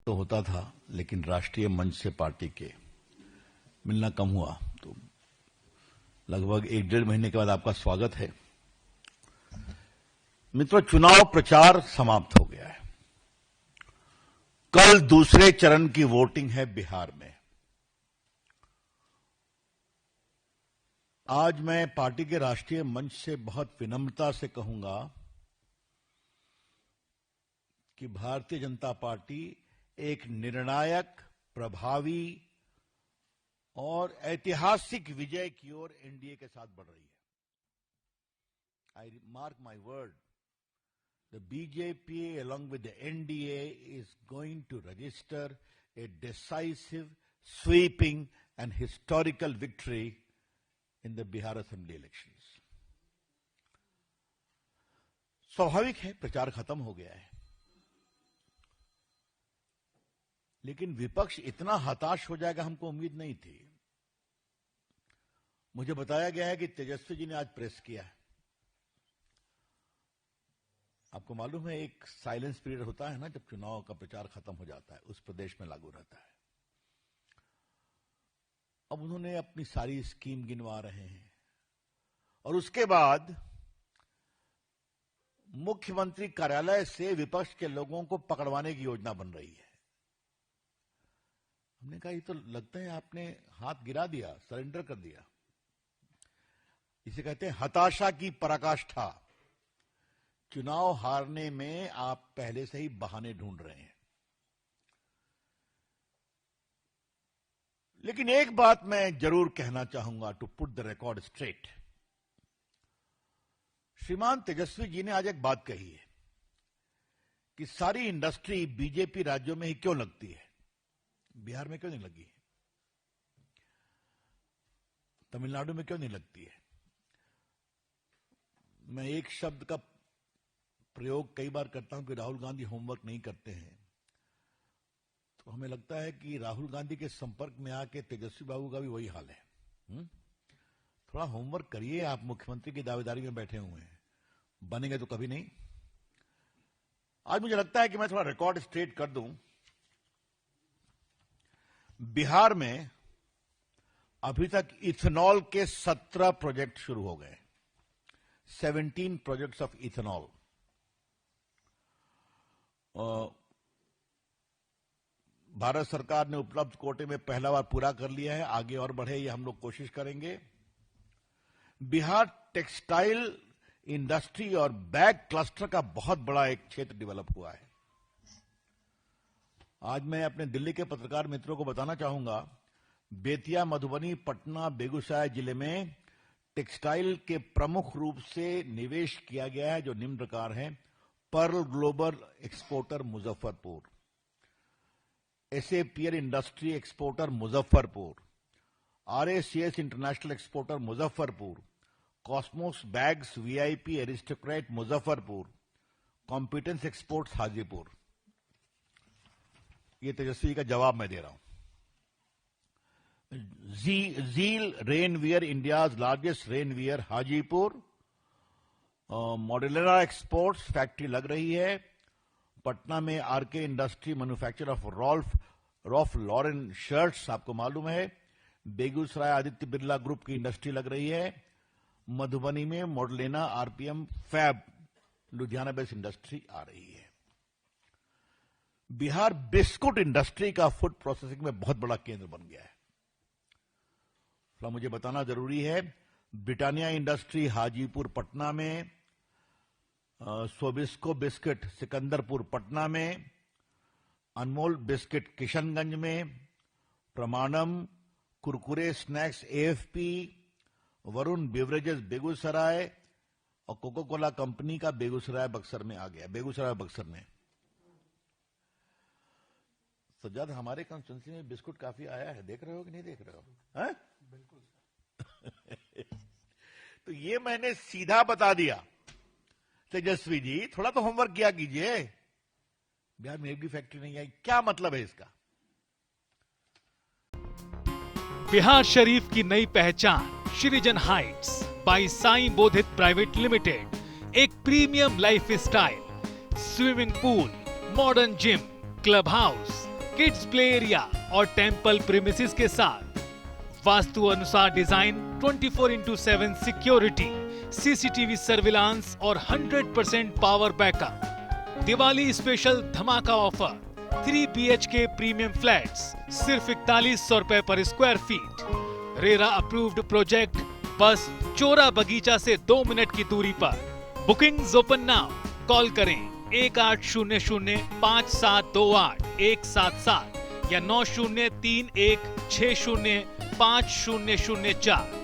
तो होता था, लेकिन राष्ट्रीय मंच से पार्टी के मिलना कम हुआ। तो लगभग 1-1.5 महीने के बाद आपका स्वागत है। मित्रों, चुनाव प्रचार समाप्त हो गया है। कल दूसरे चरण की वोटिंग है बिहार में। आज मैं पार्टी के राष्ट्रीय मंच से बहुत विनम्रता से कहूंगा कि भारतीय जनता पार्टी एक निर्णायक, प्रभावी और ऐतिहासिक विजय की ओर एनडीए के साथ बढ़ रही है। I mark my word, the BJP along with the NDA is going to register a decisive, sweeping and historical victory in the Bihar Assembly elections. स्वाभाविक है, प्रचार खत्म हो गया है, लेकिन विपक्ष इतना हताश हो जाएगा हमको उम्मीद नहीं थी। मुझे बताया गया है कि तेजस्वी जी ने आज प्रेस किया है। आपको मालूम है, एक साइलेंस पीरियड होता है ना, जब चुनाव का प्रचार खत्म हो जाता है, उस प्रदेश में लागू रहता है। अब उन्होंने अपनी सारी स्कीम गिनवा रहे हैं और उसके बाद मुख्यमंत्री कार्यालय से विपक्ष के लोगों को पकड़वाने की योजना बन रही है। हमने कहा, ये तो लगता है आपने हाथ गिरा दिया, सरेंडर कर दिया। इसे कहते हैं हताशा की पराकाष्ठा। चुनाव हारने में आप पहले से ही बहाने ढूंढ रहे हैं। लेकिन एक बात मैं जरूर कहना चाहूंगा, to put the record straight. श्रीमान तेजस्वी जी ने आज एक बात कही है कि सारी इंडस्ट्री बीजेपी राज्यों में ही क्यों लगती है, बिहार में क्यों नहीं लगी, तमिलनाडु में क्यों नहीं लगती है। मैं एक शब्द का प्रयोग कई बार करता हूं कि राहुल गांधी होमवर्क नहीं करते हैं। तो हमें लगता है कि राहुल गांधी के संपर्क में आके तेजस्वी बाबू का भी वही हाल है। थोड़ा होमवर्क करिए, आप मुख्यमंत्री की दावेदारी में बैठे हुए हैं, बनेंगे तो कभी नहीं। आज मुझे लगता है कि मैं थोड़ा रिकॉर्ड स्ट्रेट कर दूं। बिहार में अभी तक इथेनॉल के 17 प्रोजेक्ट शुरू हो गए, 17 प्रोजेक्ट्स ऑफ इथेनॉल। भारत सरकार ने उपलब्ध कोटे में पहला बार पूरा कर लिया है, आगे और बढ़े ये हम लोग कोशिश करेंगे। बिहार टेक्सटाइल इंडस्ट्री और बैग क्लस्टर का बहुत बड़ा एक क्षेत्र डेवलप हुआ है। आज मैं अपने दिल्ली के पत्रकार मित्रों को बताना चाहूंगा, बेतिया, मधुबनी, पटना, बेगूसराय जिले में टेक्सटाइल के प्रमुख रूप से निवेश किया गया है, जो निम्न प्रकार है। Pearl global exporter Muzaffarpur, SAPL industry exporter Muzaffarpur, RACS international exporter Muzaffarpur, cosmos bags VIP aristocrat Muzaffarpur, competence exports Hajipur. ये तेजस्वी का जवाब मैं दे रहा हूं। Zeel rainwear, India's largest rainwear, Hajipur. Modular exports factory लग रही है। पटना में RK industry manufacture of Ralph Lauren shirts, आपको मालूम है। बेगूसराय आदित्य बिरला ग्रुप की इंडस्ट्री लग रही है। मधुबनी में मॉडलेना RPM fab Ludhiana based industry आ रही है। बिहार बिस्कुट इंडस्ट्री का फूड प्रोसेसिंग में बहुत बड़ा केंद्र बन गया है। तो मुझे बताना जरूरी है, ब्रिटानिया इंडस्ट्री हाजीपुर पटना में, सोबिस्को बिस्किट सिकंदरपुर पटना में, अनमोल बिस्किट किशनगंज में, प्रमाणम Kurkure snacks AFP, Varun beverages Begusarai और कोको कोला कंपनी का बेगूसराय बक्सर में आ गया। बेगूसराय बक्सर में सज्जाद, हमारे कंस्टिट्यूंसी में बिस्कुट काफी आया है, देख रहे हो कि नहीं देख रहे हो? हैं? बिल्कुल। तो ये मैंने सीधा बता दिया। तेजस्वी जी, थोड़ा तो होमवर्क किया कीजिए। बिहार में एक भी फैक्ट्री नहीं आई, क्या मतलब है इसका? बिहार शरीफ की नई पहचान Srijan heights by Sai Bodhit private limited. एक premium life style, swimming pool, modern gym, club house, kids play area और टेंपल प्रीमिसेस के साथ वास्तु अनुसार डिजाइन, 24/7 सिक्योरिटी, सीसीटीवी सर्विलांस और 100% पावर बैकअप। दिवाली स्पेशल धमाका ऑफर, 3 BHK प्रीमियम फ्लैट्स सिर्फ 4100 रुपए पर square feet. RERA approved project, बस चोरा बगीचा से 2 मिनट की दूरी पर। Bookings open now. कॉल करें 1800-5728-177 या 9031605004।